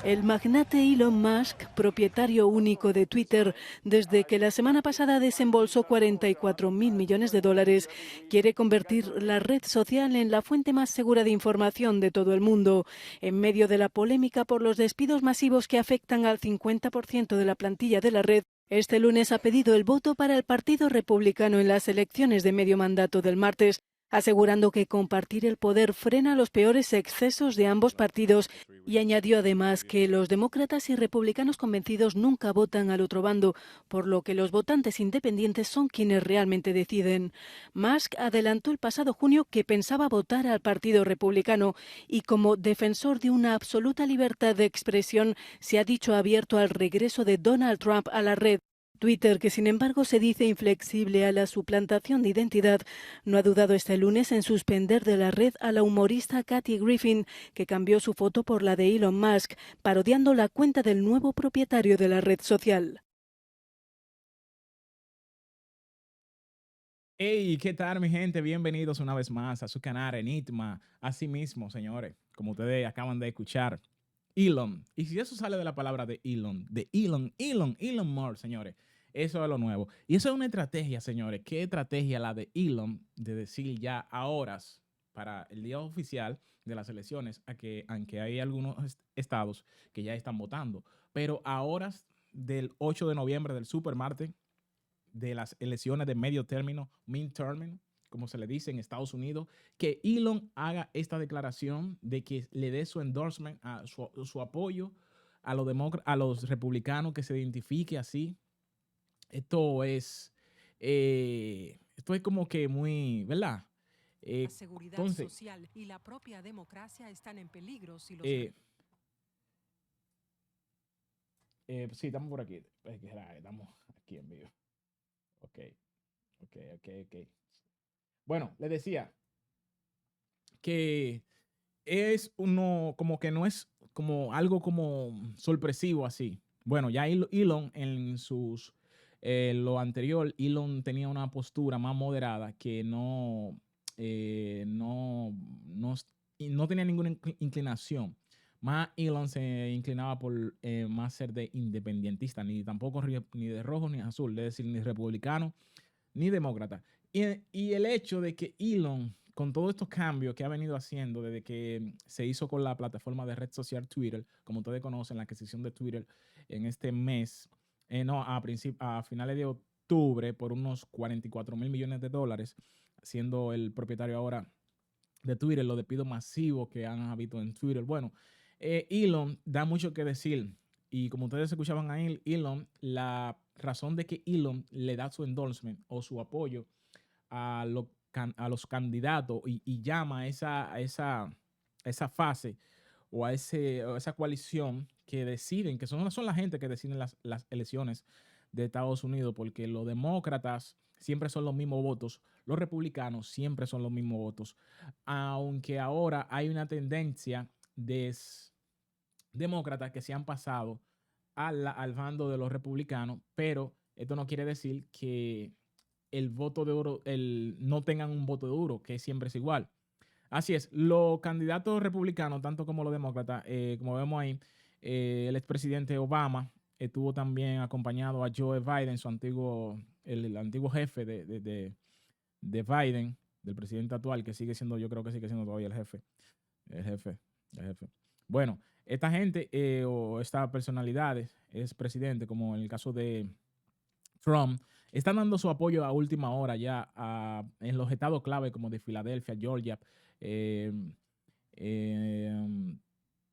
El magnate Elon Musk, propietario único de Twitter, desde que la semana pasada desembolsó 44.000 millones de dólares, quiere convertir la red social en la fuente más segura de información de todo el mundo. En medio de la polémica por los despidos masivos que afectan al 50% de la plantilla de la red, este lunes ha pedido el voto para el Partido Republicano en las elecciones de medio mandato del martes, asegurando que compartir el poder frena los peores excesos de ambos partidos, y añadió además que los demócratas y republicanos convencidos nunca votan al otro bando, por lo que los votantes independientes son quienes realmente deciden. Musk adelantó el pasado junio que pensaba votar al Partido Republicano y, como defensor de una absoluta libertad de expresión, se ha dicho abierto al regreso de Donald Trump a la red. Twitter, que sin embargo se dice inflexible a la suplantación de identidad, no ha dudado este lunes en suspender de la red a la humorista Kathy Griffin, que cambió su foto por la de Elon Musk, parodiando la cuenta del nuevo propietario de la red social. Hey, ¿qué tal, mi gente? Bienvenidos una vez más a su canal Enigma. Asimismo, señores, como ustedes acaban de escuchar, Elon. Y si eso sale de la palabra de Elon Musk, señores, eso es lo nuevo. Y eso es una estrategia, señores. ¿Qué estrategia la de Elon de decir ya a horas para el día oficial de las elecciones, aunque hay algunos estados que ya están votando, pero a horas del 8 de noviembre del supermartes de las elecciones de medio término, midterm, como se le dice en Estados Unidos, que Elon haga esta declaración de que le dé su endorsement, a su apoyo a a los republicanos, que se identifique así. Esto es, esto es como que muy, ¿verdad? La seguridad Entonces, social y la propia democracia están en peligro si los eh, sí, estamos por aquí. Estamos aquí en vivo. Ok, ok. Bueno, les decía que es uno como que no es como algo como sorpresivo así. Bueno, ya Elon en sus lo anterior, Elon tenía una postura más moderada que no, y no tenía ninguna inclinación. Más Elon se inclinaba por más ser de independentista, ni tampoco ni de rojo ni azul, es decir, ni republicano ni demócrata. Y el hecho de que Elon, con todos estos cambios que ha venido haciendo desde que se hizo con la plataforma de red social Twitter, como ustedes conocen, la adquisición de Twitter en este mes, no, a finales de octubre, por unos 44.000 millones de dólares, siendo el propietario ahora de Twitter, los despidos masivos que han habido en Twitter. Bueno, Elon da mucho que decir. Y como ustedes escuchaban a Elon, la razón de que Elon le da su endorsement o su apoyo a los candidatos y llama a esa fase o a esa coalición que deciden, que son la gente que deciden las elecciones de Estados Unidos, porque los demócratas siempre son los mismos votos, los republicanos siempre son los mismos votos, aunque ahora hay una tendencia de demócratas que se han pasado al bando de los republicanos, pero esto no quiere decir que el voto de oro, no tengan un voto de oro, que siempre es igual. Así es, los candidatos republicanos, tanto como los demócratas, como vemos ahí, el expresidente Obama estuvo también acompañado a Joe Biden, el antiguo jefe de Biden, del presidente actual, que sigue siendo, yo creo que sigue siendo todavía el jefe, el jefe. Bueno, esta gente o estas personalidades, es presidente, como en el caso de Trump, están dando su apoyo a última hora ya en los estados clave como de Filadelfia, Georgia, eh, eh,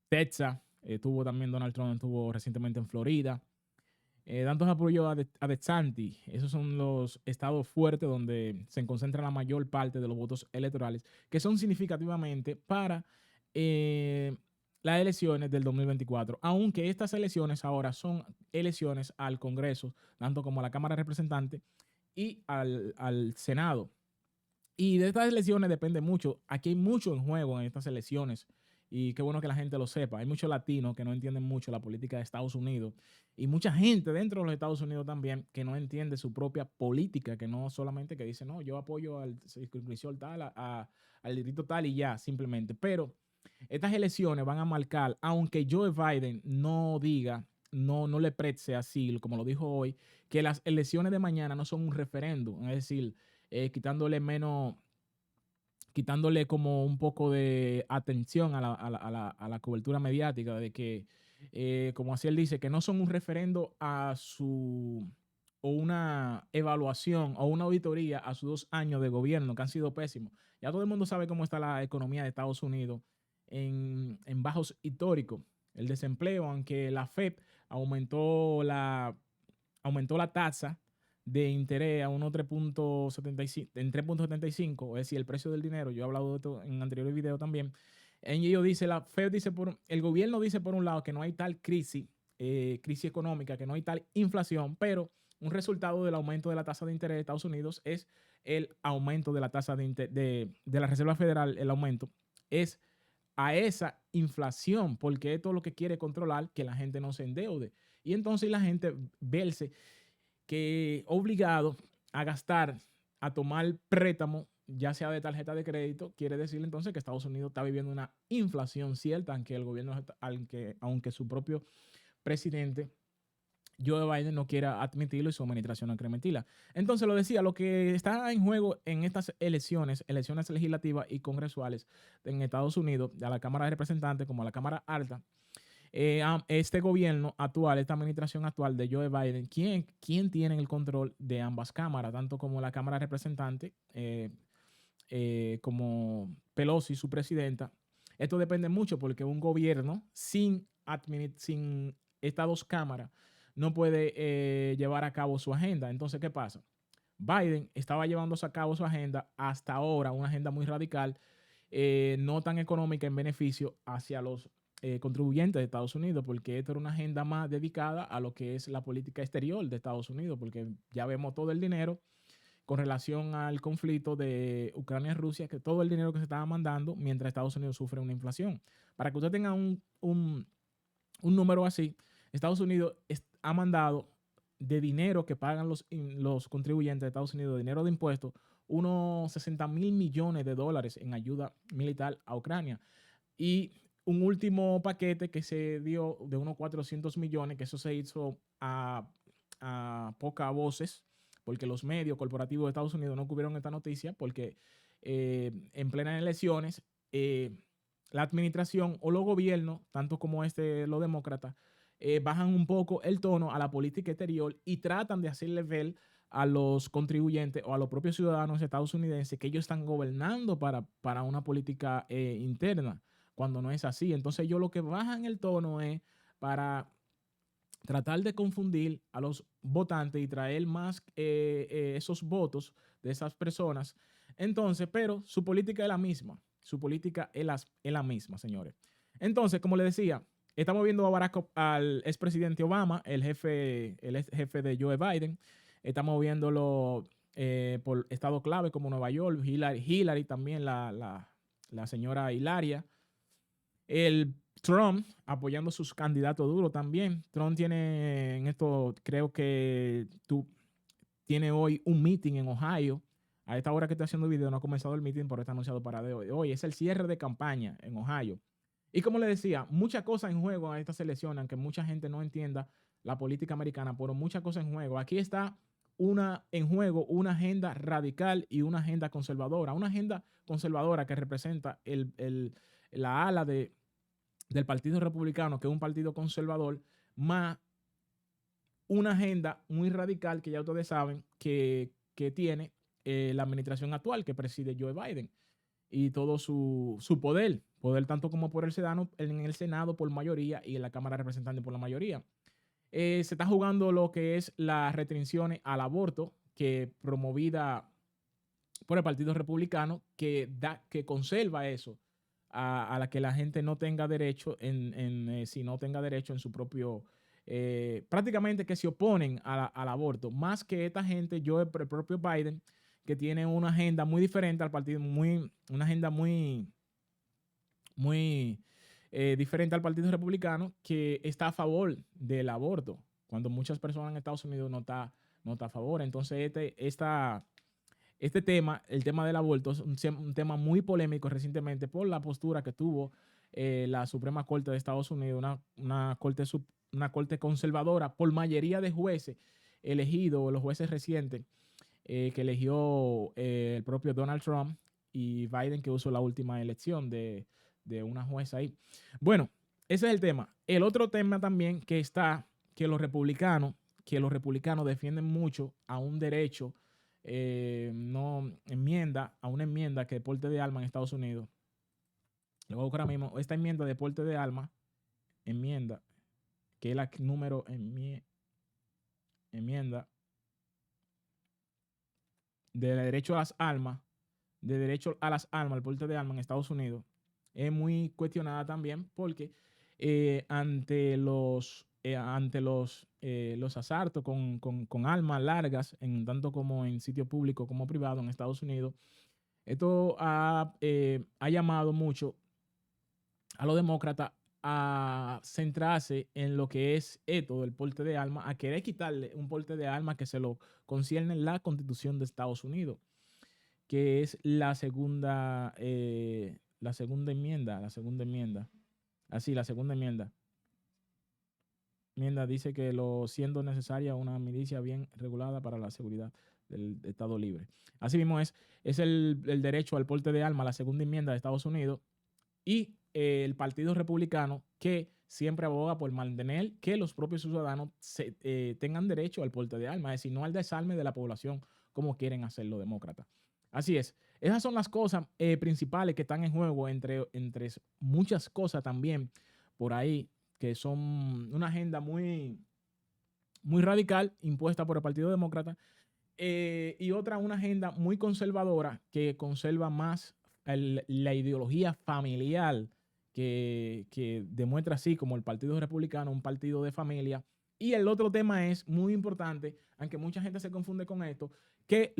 Texas. Tuvo también Donald Trump, estuvo recientemente en Florida. Dando apoyo a DeSantis. Esos son los estados fuertes donde se concentra la mayor parte de los votos electorales, que son significativamente para eh, las elecciones del 2024, aunque estas elecciones ahora son elecciones al Congreso, tanto como a la Cámara de Representantes y al Senado. Y de estas elecciones depende mucho. Aquí hay mucho en juego en estas elecciones. Y qué bueno que la gente lo sepa. Hay muchos latinos que no entienden mucho la política de Estados Unidos. Y mucha gente dentro de los Estados Unidos también que no entiende su propia política, que no solamente que dice, no, yo apoyo al circunscripción tal, al distrito tal y ya, simplemente. Pero estas elecciones van a marcar, aunque Joe Biden no diga, no le preste así, como lo dijo hoy, que las elecciones de mañana no son un referéndum, es decir, quitándole como un poco de atención a la cobertura mediática, de que, como así él dice, que no son un referendo o una evaluación o una auditoría a sus 2 años de gobierno, que han sido pésimos. Ya todo el mundo sabe cómo está la economía de Estados Unidos en bajos históricos. El desempleo, aunque la Fed aumentó la tasa de interés a unos 3.75, es decir, el precio del dinero. Yo he hablado de esto en anteriores videos también. La Fed dice, el gobierno dice por un lado que no hay tal crisis económica, que no hay tal inflación, pero un resultado del aumento de la tasa de interés de Estados Unidos es el aumento de la tasa de la Reserva Federal, el aumento es a esa inflación, porque esto es lo que quiere controlar, que la gente no se endeude. Y entonces la gente verse que obligado a gastar, a tomar préstamo, ya sea de tarjeta de crédito, quiere decir entonces que Estados Unidos está viviendo una inflación cierta, aunque su propio presidente Joe Biden no quiera admitirlo y su administración no quiere admitirla. Entonces, lo decía, lo que está en juego en estas elecciones legislativas y congresuales en Estados Unidos, a la Cámara de Representantes como a la Cámara Alta, este gobierno actual, esta administración actual de Joe Biden, ¿quién tiene el control de ambas cámaras, tanto como la Cámara de Representantes, como Pelosi, su presidenta? Esto depende mucho porque un gobierno sin estas dos cámaras no puede llevar a cabo su agenda. Entonces, ¿qué pasa? Biden estaba llevándose a cabo su agenda hasta ahora, una agenda muy radical, no tan económica en beneficio hacia los contribuyentes de Estados Unidos, porque esto era una agenda más dedicada a lo que es la política exterior de Estados Unidos, porque ya vemos todo el dinero con relación al conflicto de Ucrania y Rusia, que todo el dinero que se estaba mandando mientras Estados Unidos sufre una inflación. Para que usted tenga un número así, Estados Unidos ha mandado de dinero que pagan los contribuyentes de Estados Unidos, dinero de impuestos, unos 60,000 millones de dólares en ayuda militar a Ucrania. Y un último paquete que se dio de unos 400 millones, que eso se hizo a pocas voces, porque los medios corporativos de Estados Unidos no cubrieron esta noticia, porque en plenas elecciones, la administración o los gobiernos, tanto como los demócratas, bajan un poco el tono a la política exterior y tratan de hacerle ver a los contribuyentes o a los propios ciudadanos estadounidenses que ellos están gobernando para una política interna, cuando no es así. Entonces ellos lo que bajan el tono es para tratar de confundir a los votantes y traer más esos votos de esas personas. Entonces, pero su política es la misma. Su política es la misma, señores. Entonces, como les decía, estamos viendo al expresidente Obama, el jefe de Joe Biden. Estamos viéndolo por estado clave como Nueva York, Hillary también, la señora Hilaria. El Trump apoyando a sus candidatos duros también. Trump tiene en esto, creo que tiene hoy un meeting en Ohio. A esta hora que estoy haciendo el video no ha comenzado el meeting, pero está anunciado para de hoy. Es el cierre de campaña en Ohio. Y como le decía, muchas cosas en juego a estas elecciones, aunque mucha gente no entienda la política americana, pero muchas cosas en juego. Aquí está en juego una agenda radical y una agenda conservadora. Una agenda conservadora que representa la ala del Partido Republicano, que es un partido conservador, más una agenda muy radical que ya ustedes saben que tiene la administración actual que preside Joe Biden y todo su poder tanto como por en el Senado por mayoría y en la Cámara de Representantes por la mayoría. Se está jugando lo que es las restricciones al aborto que promovida por el Partido Republicano, que conserva eso a la que la gente no tenga derecho si no tenga derecho en su propio prácticamente que se oponen al aborto, más que esta gente, el propio Biden, que tiene una agenda muy diferente al partido, una agenda muy diferente al Partido Republicano, que está a favor del aborto, cuando muchas personas en Estados Unidos no está a favor. Entonces este tema, el tema del aborto, es un tema muy polémico recientemente por la postura que tuvo la Suprema Corte de Estados Unidos, una corte conservadora por mayoría de jueces elegidos, los jueces recientes que eligió el propio Donald Trump y Biden, que usó la última elección de una jueza ahí. Bueno, ese es el tema. El otro tema también que está, que los republicanos defienden mucho a un derecho, a una enmienda que porte de arma en Estados Unidos. Lo voy a buscar ahora mismo. Esta enmienda de porte de arma, que es la número enmienda de derecho a las armas, el porte de armas en Estados Unidos, es muy cuestionada también porque ante los asaltos con armas largas, tanto como en sitio público como privado en Estados Unidos, esto ha llamado mucho a los demócratas a centrarse en lo que es esto del porte de armas, a querer quitarle un porte de armas que se lo concierne en la Constitución de Estados Unidos, que es la segunda enmienda. La segunda enmienda dice que siendo necesaria una milicia bien regulada para la seguridad del Estado libre. Así mismo es el derecho al porte de armas, la segunda enmienda de Estados Unidos, y el Partido Republicano, que siempre aboga por mantener que los propios ciudadanos tengan derecho al porte de armas, es decir, no al desarme de la población como quieren hacer los demócratas. Así es. Esas son las cosas principales que están en juego, entre muchas cosas también por ahí, que son una agenda muy, muy radical impuesta por el Partido Demócrata, y una agenda muy conservadora que conserva más la ideología familiar que demuestra así como el Partido Republicano, un partido de familia. Y el otro tema es muy importante, aunque mucha gente se confunde con esto, que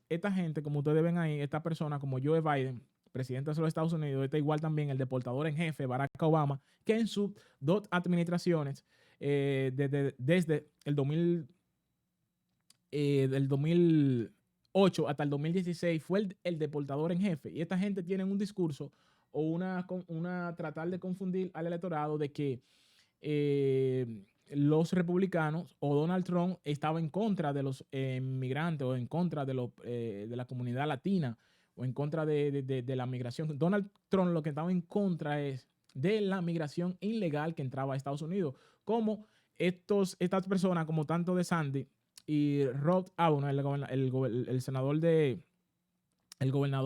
esta gente, como ustedes ven ahí, esta persona como Joe Biden, presidente de los Estados Unidos, está igual también el deportador en jefe, Barack Obama, que en sus dos administraciones, desde el 2008 hasta el 2016, fue el deportador en jefe. Y esta gente tiene un discurso o tratar de confundir al electorado de que los republicanos o Donald Trump estaba en contra de los migrantes o en contra de la comunidad latina o en contra de la migración. Donald Trump lo que estaba en contra es de la migración ilegal que entraba a Estados Unidos, como estas personas como tanto DeSantis y Rod Abbott, el gobernador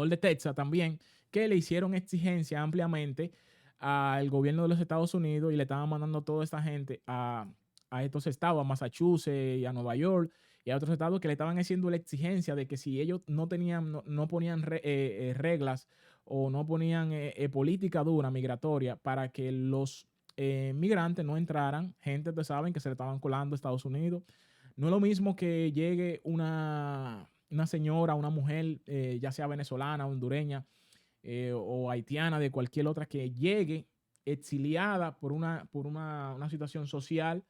de Texas también, que le hicieron exigencia ampliamente al gobierno de los Estados Unidos y le estaban mandando toda esta gente a estos estados, a Massachusetts y a Nueva York y a otros estados, que le estaban haciendo la exigencia de que si ellos no ponían reglas o no ponían política dura migratoria para que los migrantes no entraran, gente, ustedes saben, que se le estaban colando a Estados Unidos. No es lo mismo que llegue una señora, una mujer, ya sea venezolana, hondureña, o haitiana, de cualquier otra, que llegue exiliada por una situación social,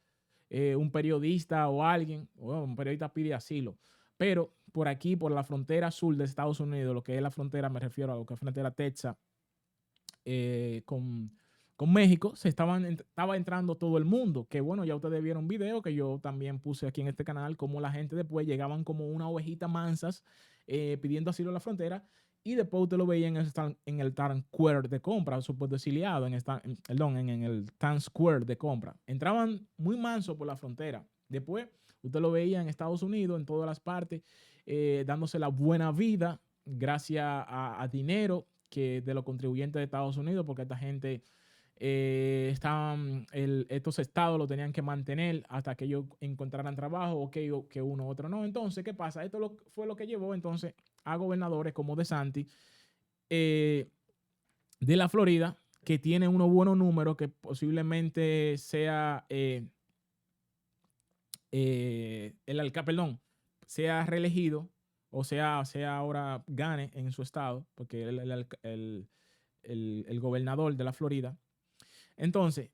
un periodista o alguien, un periodista pide asilo, pero por aquí, por la frontera sur de Estados Unidos, lo que es la frontera, me refiero a lo que es frontera Texas, con México, estaba entrando todo el mundo, que bueno, ya ustedes vieron un video que yo también puse aquí en este canal, como la gente después llegaban como una ovejita mansas pidiendo asilo en la frontera, y después usted lo veía en el Times Square de compra, supuesto exiliado, en el Times Square de compra. Entraban muy mansos por la frontera. Después usted lo veía en Estados Unidos, en todas las partes, dándose la buena vida gracias a dinero de los contribuyentes de Estados Unidos, porque esta gente estos estados lo tenían que mantener hasta que ellos encontraran trabajo, o que uno u otro no. Entonces, ¿qué pasa? Esto fue lo que llevó entonces a gobernadores como DeSantis de la Florida, que tiene unos buenos números, que posiblemente sea sea reelegido, o sea ahora gane en su estado, porque el gobernador de la Florida. Entonces,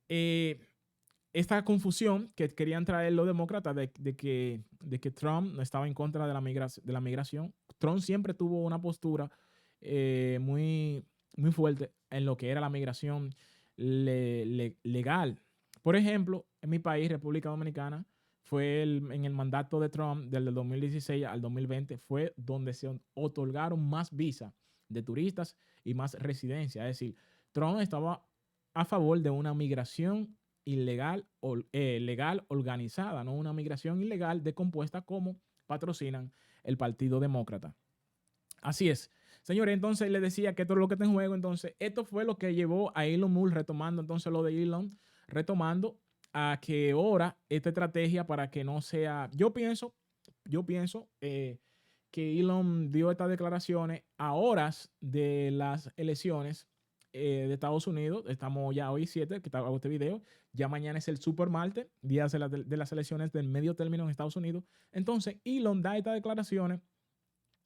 esta confusión que querían traer los demócratas de que Trump no estaba en contra de la migración. Trump siempre tuvo una postura muy, muy fuerte en lo que era la migración legal. Por ejemplo, en mi país, República Dominicana, fue en el mandato de Trump del 2016 al 2020, fue donde se otorgaron más visas de turistas y más residencia. Es decir, Trump estaba a favor de una migración ilegal o legal organizada, no una migración ilegal decompuesta como patrocinan el Partido Demócrata. Así es. Señores, entonces le decía que esto es lo que está en juego. Entonces, esto fue lo que llevó a Elon Musk, retomando entonces lo de Elon, retomando a que ahora esta estrategia para que no sea, yo pienso que Elon dio estas declaraciones a horas de las elecciones de Estados Unidos. Estamos ya hoy 7, que hago este video. Ya mañana es el super martes, día de las elecciones del medio término en Estados Unidos. Entonces, Elon da estas declaraciones.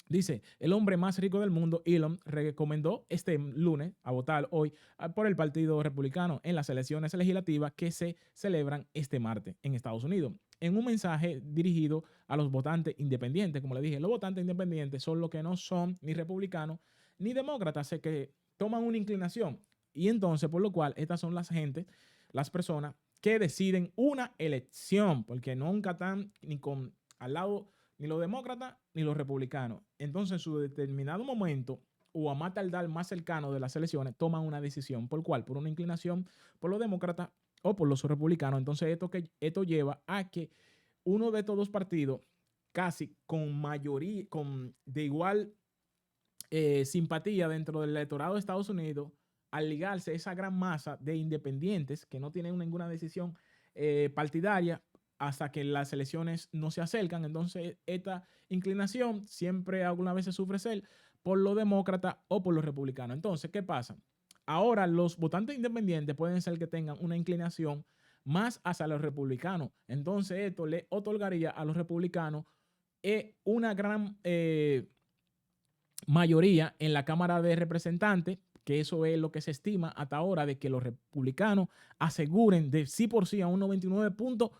Dice, el hombre más rico del mundo, Elon, recomendó este lunes a votar hoy por el Partido Republicano en las elecciones legislativas que se celebran este martes en Estados Unidos. En un mensaje dirigido a los votantes independientes, como le dije, los votantes independientes son los que no son ni republicanos ni demócratas, que toman una inclinación. Y entonces, por lo cual, estas son las personas que deciden una elección, porque nunca están ni con al lado ni los demócratas ni los republicanos. Entonces, en su determinado momento, o a más tardar más cercano de las elecciones, toman una decisión. ¿Por cuál? Por una inclinación por los demócratas o por los republicanos. Entonces, esto lleva a que uno de estos dos partidos, casi con mayoría, de igual simpatía dentro del electorado de Estados Unidos, al ligarse a esa gran masa de independientes que no tienen ninguna decisión partidaria, hasta que las elecciones no se acercan. Entonces, esta inclinación siempre alguna vez se sufre ser por los demócratas o por los republicanos. Entonces, ¿qué pasa? Ahora, los votantes independientes pueden ser que tengan una inclinación más hacia los republicanos. Entonces, esto le otorgaría a los republicanos una gran mayoría en la Cámara de Representantes, que eso es lo que se estima hasta ahora, de que los republicanos aseguren de sí por sí a un 99%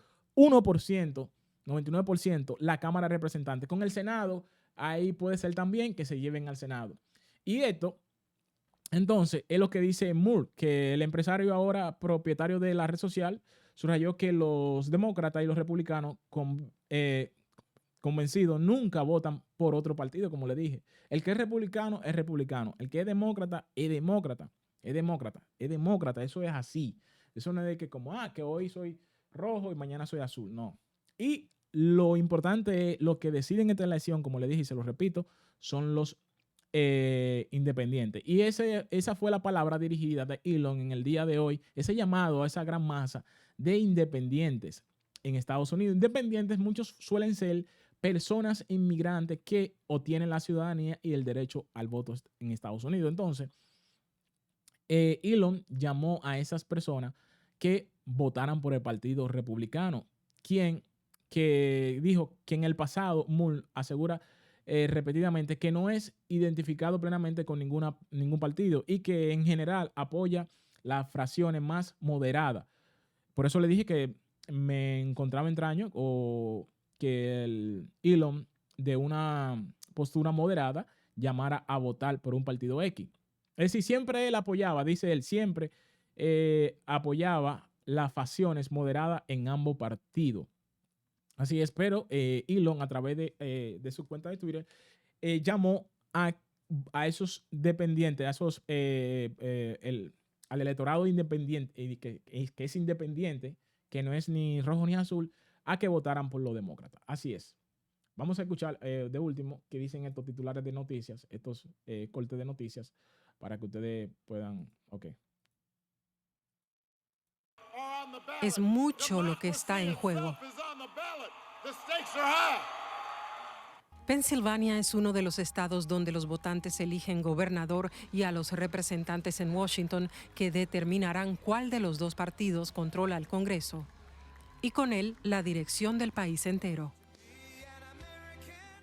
la Cámara de Representantes. Con el Senado, ahí puede ser también que se lleven al Senado. Y esto, entonces, es lo que dice Moore, que el empresario ahora propietario de la red social subrayó que los demócratas y los republicanos convencidos nunca votan por otro partido, como le dije. El que es republicano, es republicano. El que es demócrata, es demócrata. Es demócrata. Es demócrata. Eso es así. Eso no es de que como, que hoy soy rojo y mañana soy azul. No. Y lo importante es lo que deciden esta elección, como le dije y se lo repito, son los independientes. Y esa fue la palabra dirigida de Elon en el día de hoy, ese llamado a esa gran masa de independientes en Estados Unidos. Independientes, muchos suelen ser personas inmigrantes que obtienen la ciudadanía y el derecho al voto en Estados Unidos. Entonces, Elon llamó a esas personas que votaran por el Partido Republicano, que dijo que en el pasado, Moore asegura repetidamente que no es identificado plenamente con ningún partido y que en general apoya las fracciones más moderadas. Por eso le dije que me encontraba extraño o que el Elon, de una postura moderada, llamara a votar por un partido X. Es decir, siempre él apoyaba, dice él, siempre apoyaba las facciones moderadas en ambos partidos. Así es, pero Elon, a través de su cuenta de Twitter, llamó a esos dependientes, a esos al electorado independiente, que es independiente, que no es ni rojo ni azul, a que votaran por los demócratas. Así es. Vamos a escuchar de último qué dicen estos titulares de noticias, estos cortes de noticias, para que ustedes puedan... Ok. Es mucho lo que está en juego. Pensilvania es uno de los estados donde los votantes eligen gobernador y a los representantes en Washington, que determinarán cuál de los dos partidos controla el Congreso y con él la dirección del país entero.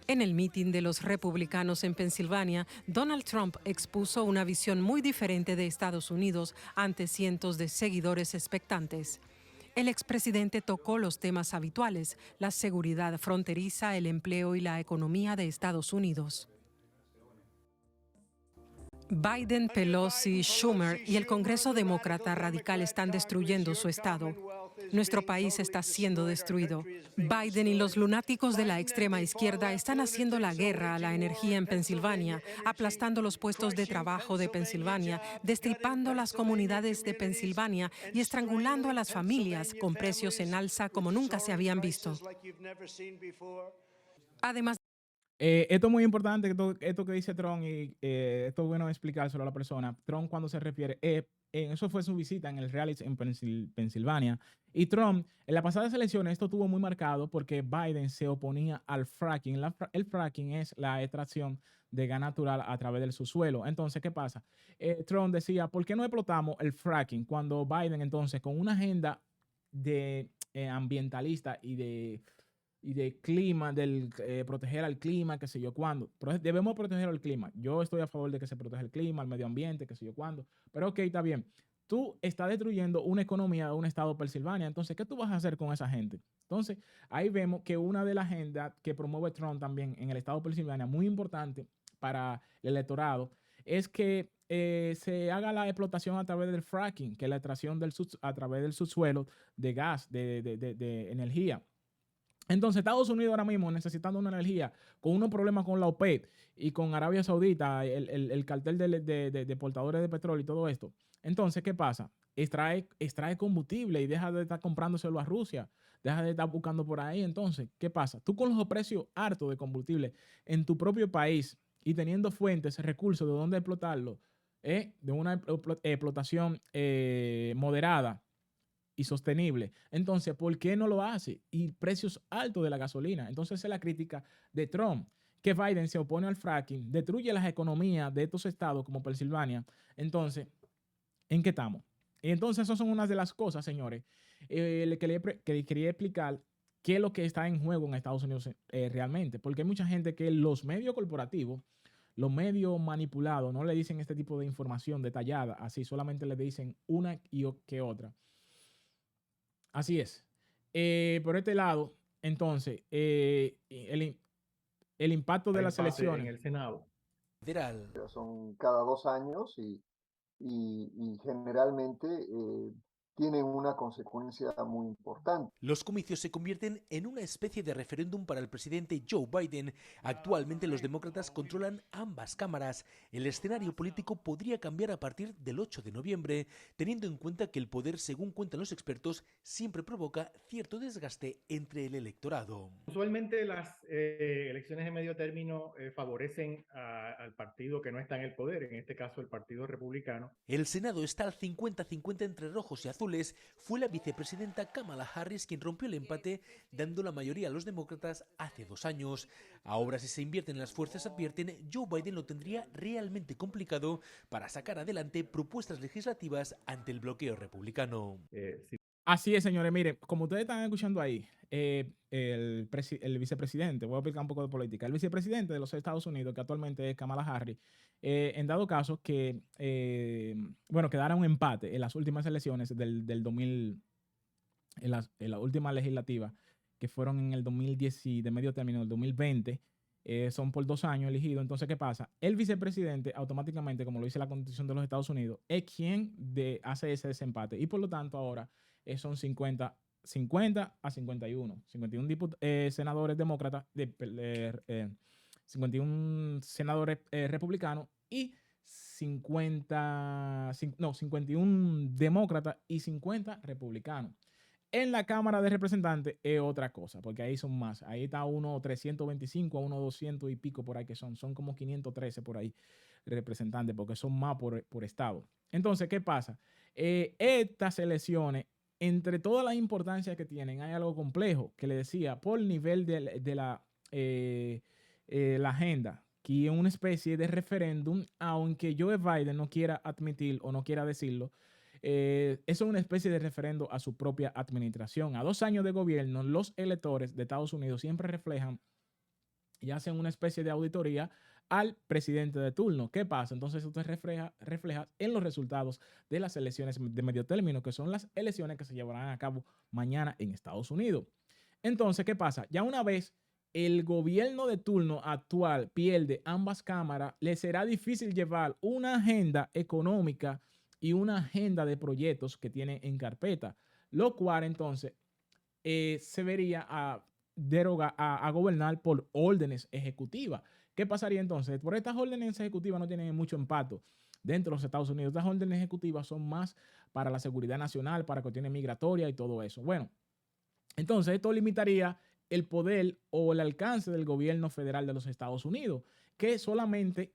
En el mitin de los republicanos en Pensilvania, Donald Trump expuso una visión muy diferente de Estados Unidos ante cientos de seguidores expectantes. El expresidente tocó los temas habituales: la seguridad fronteriza, el empleo y la economía de Estados Unidos. Biden, Pelosi, Schumer y el Congreso Demócrata Radical están destruyendo su estado. Nuestro país está siendo destruido. Biden y los lunáticos de la extrema izquierda están haciendo la guerra a la energía en Pensilvania, aplastando los puestos de trabajo de Pensilvania, destripando las comunidades de Pensilvania y estrangulando a las familias con precios en alza como nunca se habían visto. Además, esto es muy importante, esto que dice Trump, y esto es bueno explicárselo a la persona. Trump, cuando se refiere, eso fue su visita en el rally en Pensilvania. Y Trump, en las pasadas elecciones, esto tuvo muy marcado porque Biden se oponía al fracking. El fracking es la extracción de gas natural a través del subsuelo. Entonces, ¿qué pasa? Trump decía, ¿por qué no explotamos el fracking? Cuando Biden, entonces, con una agenda de ambientalista y de clima, proteger al clima, qué sé yo cuándo. Debemos proteger al clima. Yo estoy a favor de que se proteja el clima, el medio ambiente, qué sé yo cuándo. Pero ok, está bien. Tú estás destruyendo una economía de un estado de Pensilvania. Entonces, ¿qué tú vas a hacer con esa gente? Entonces, ahí vemos que una de las agendas que promueve Trump también en el estado de Pensilvania, muy importante para el electorado, es que se haga la explotación a través del fracking, que es la extracción a través del subsuelo de gas, de energía. Entonces, Estados Unidos ahora mismo necesitando una energía con unos problemas con la OPEP y con Arabia Saudita, el cartel de portadores de petróleo y todo esto. Entonces, ¿qué pasa? Extrae combustible y deja de estar comprándoselo a Rusia, deja de estar buscando por ahí. Entonces, ¿qué pasa? Tú con los precios hartos de combustible en tu propio país y teniendo fuentes, recursos de dónde explotarlo, de una explotación moderada y sostenible. Entonces, ¿por qué no lo hace? Y precios altos de la gasolina. Entonces, esa es la crítica de Trump, que Biden se opone al fracking, destruye las economías de estos estados como Pensilvania. Entonces, ¿en qué estamos? Y entonces, esas son unas de las cosas, señores, que quería explicar qué es lo que está en juego en Estados Unidos realmente. Porque hay mucha gente que los medios corporativos, los medios manipulados, no le dicen este tipo de información detallada, así solamente le dicen una y que otra. Así es. Por este lado, entonces, el impacto de las elecciones. En el Senado. Federal. Son cada 2 años y generalmente tienen una consecuencia muy importante. Los comicios se convierten en una especie de referéndum para el presidente Joe Biden. Actualmente los demócratas controlan ambas cámaras. El escenario político podría cambiar a partir del 8 de noviembre, teniendo en cuenta que el poder, según cuentan los expertos, siempre provoca cierto desgaste entre el electorado. Usualmente las elecciones de medio término favorecen al partido que no está en el poder, en este caso el Partido Republicano. El Senado está al 50-50 entre rojos y azules. Fue la vicepresidenta Kamala Harris quien rompió el empate, dando la mayoría a los demócratas hace 2 años. Ahora, si se invierten las fuerzas, advierten, Joe Biden lo tendría realmente complicado para sacar adelante propuestas legislativas ante el bloqueo republicano. Así es, señores. Miren, como ustedes están escuchando ahí, el vicepresidente, voy a explicar un poco de política, el vicepresidente de los Estados Unidos, que actualmente es Kamala Harris, en dado caso que, quedara un empate en las últimas elecciones del 2000, en la última legislativa, que fueron en el 2010 y de medio término del 2020, son por 2 años elegidos. Entonces, ¿qué pasa? El vicepresidente automáticamente, como lo dice la Constitución de los Estados Unidos, es quien hace ese desempate. Y por lo tanto, ahora son 50 a 51. 51 senadores demócratas, 51 senadores republicanos y 51 demócratas y 50 republicanos. En la Cámara de Representantes es otra cosa, porque ahí son más. Ahí está uno 325 a uno 200 y pico por ahí que son como 513 por ahí representantes, porque son más por estado. Entonces, ¿qué pasa? Estas elecciones, entre todas las importancias que tienen, hay algo complejo que le decía, por nivel de la agenda, que es una especie de referéndum, aunque Joe Biden no quiera admitir o no quiera decirlo. Eso es una especie de referendo a su propia administración. A 2 años de gobierno, los electores de Estados Unidos siempre reflejan y hacen una especie de auditoría al presidente de turno. ¿Qué pasa? Entonces usted refleja en los resultados de las elecciones de medio término, que son las elecciones que se llevarán a cabo mañana en Estados Unidos. Entonces, ¿qué pasa? Ya una vez el gobierno de turno actual pierde ambas cámaras, le será difícil llevar una agenda económica y una agenda de proyectos que tiene en carpeta, lo cual entonces se vería a gobernar por órdenes ejecutivas. ¿Qué pasaría entonces? Por estas órdenes ejecutivas no tienen mucho impacto dentro de los Estados Unidos. Estas órdenes ejecutivas son más para la seguridad nacional, para cuestiones migratorias y todo eso. Bueno, entonces esto limitaría el poder o el alcance del gobierno federal de los Estados Unidos, que solamente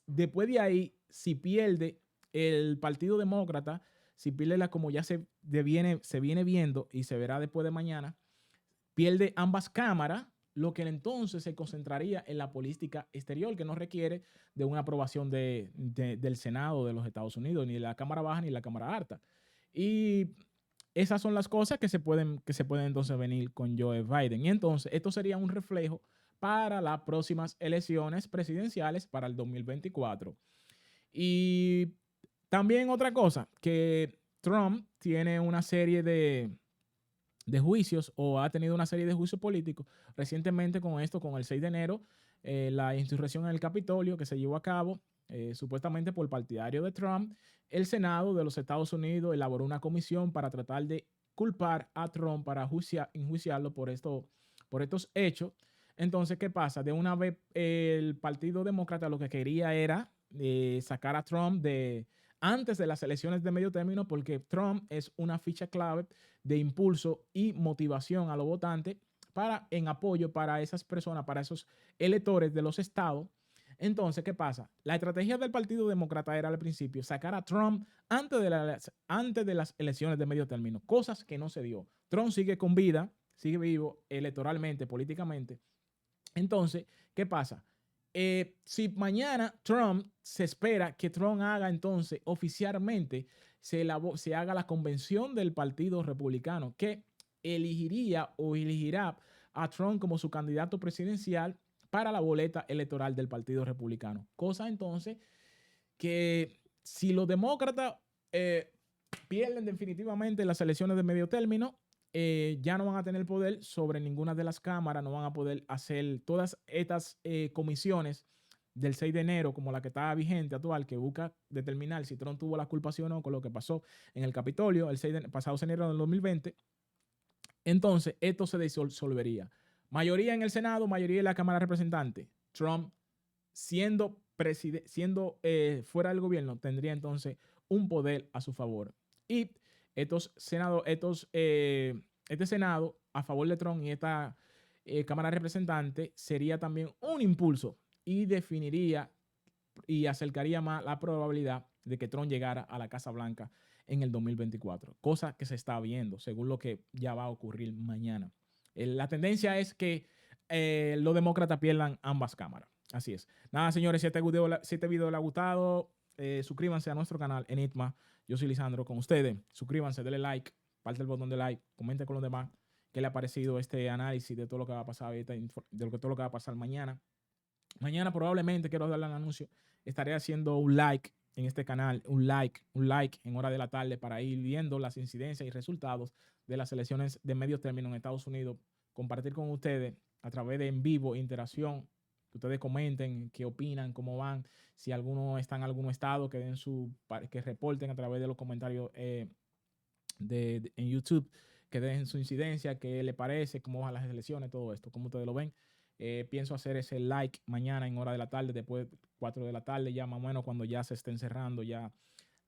después de ahí, si pierde el Partido Demócrata, si pierde como ya se viene viendo y se verá después de mañana, pierde ambas cámaras, lo que entonces se concentraría en la política exterior, que no requiere de una aprobación del Senado de los Estados Unidos, ni de la Cámara Baja ni de la Cámara Alta. Y esas son las cosas que se pueden entonces venir con Joe Biden. Y entonces esto sería un reflejo para las próximas elecciones presidenciales para el 2024. Y también otra cosa, que Trump tiene una serie de juicios o ha tenido una serie de juicios políticos recientemente con el 6 de enero, la insurrección en el Capitolio que se llevó a cabo supuestamente por partidario de Trump. El Senado de los Estados Unidos elaboró una comisión para tratar de culpar a Trump para enjuiciarlo por estos hechos. Entonces, ¿qué pasa? De una vez el Partido Demócrata lo que quería era sacar a Trump antes de las elecciones de medio término, porque Trump es una ficha clave de impulso y motivación a los votantes en apoyo para esas personas, para esos electores de los estados. Entonces, ¿qué pasa? La estrategia del Partido Demócrata era al principio sacar a Trump antes de las elecciones de medio término, cosas que no se dio. Trump sigue con vida, sigue vivo electoralmente, políticamente. Entonces, ¿qué pasa? Si mañana se espera que Trump haga entonces oficialmente, se haga la convención del Partido Republicano que elegirá a Trump como su candidato presidencial para la boleta electoral del Partido Republicano. Cosa entonces que si los demócratas pierden definitivamente las elecciones de medio término, ya no van a tener poder sobre ninguna de las cámaras, no van a poder hacer todas estas comisiones del 6 de enero, como la que está vigente actual, que busca determinar si Trump tuvo la culpa sí o no con lo que pasó en el Capitolio pasado enero del 2020. Entonces, esto se disolvería. Mayoría en el Senado, mayoría en la Cámara de Representantes. Trump, siendo fuera del gobierno, tendría entonces un poder a su favor. Y este Senado a favor de Trump y esta Cámara de Representantes sería también un impulso y definiría y acercaría más la probabilidad de que Trump llegara a la Casa Blanca en el 2024, cosa que se está viendo según lo que ya va a ocurrir mañana. La tendencia es que los demócratas pierdan ambas cámaras. Así es. Nada, señores, si este video les ha gustado, suscríbanse a nuestro canal Enigma. Yo soy Lisandro con ustedes. Suscríbanse, denle like, parte el botón de like, comenten con los demás qué le ha parecido este análisis de todo lo que va a pasar todo lo que va a pasar mañana. Mañana probablemente, quiero darle un anuncio, estaré haciendo un like en este canal, un like en hora de la tarde para ir viendo las incidencias y resultados de las elecciones de medio término en Estados Unidos, compartir con ustedes a través de en vivo, interacción, que ustedes comenten qué opinan, cómo van, si alguno está en algún estado, que reporten a través de los comentarios en YouTube, que den su incidencia, qué le parece, cómo van las elecciones, todo esto, cómo ustedes lo ven. Pienso hacer ese like mañana en hora de la tarde, después de 4 de la tarde, ya más o menos cuando ya se estén cerrando ya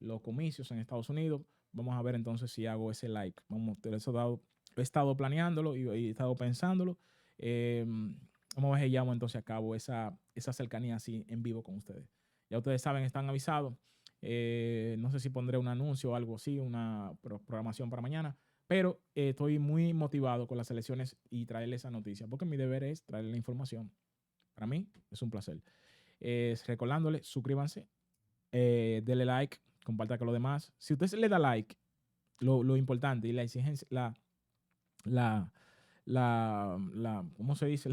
los comicios en Estados Unidos. Vamos a ver entonces si hago ese like. He estado planeándolo y he estado pensándolo. Vamos a ver si llamo entonces a cabo esa cercanía así en vivo con ustedes. Ya ustedes saben, están avisados. No sé si pondré un anuncio o algo así, una programación para mañana. Pero estoy muy motivado con las elecciones y traerles esa noticia, porque mi deber es traerles la información. Para mí es un placer. Recordándoles, suscríbanse, denle like, compartan con los demás. Si usted le da like, lo importante y la exigencia, ¿cómo se dice?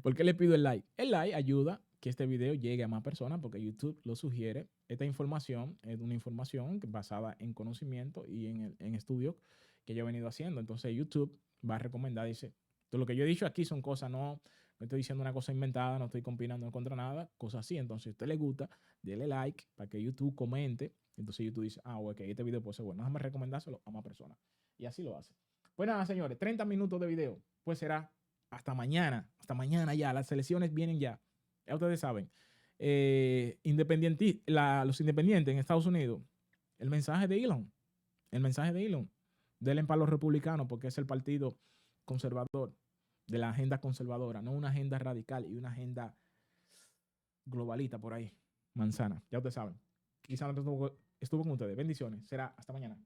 ¿Por qué le pido el like? El like ayuda que este video llegue a más personas porque YouTube lo sugiere. Esta información es una información basada en conocimiento y en estudios que yo he venido haciendo. Entonces YouTube va a recomendar, dice, Entonces, lo que yo he dicho aquí son cosas, no estoy diciendo una cosa inventada, no estoy compinando contra nada, cosas así. Entonces, si a usted le gusta, dele like para que YouTube comente. Entonces, YouTube dice, ok, este video puede ser bueno, déjame recomendárselo a más personas. Y así lo hace. Pues nada, señores, 30 minutos de video. Pues será hasta mañana ya. Las selecciones vienen ya. Ya ustedes saben. Los independientes en Estados Unidos, el mensaje de Elon, denle para los republicanos porque es el partido conservador, de la agenda conservadora, no una agenda radical y una agenda globalista por ahí, manzana, ya ustedes saben. Y Sandra estuvo con ustedes. Bendiciones, será hasta mañana.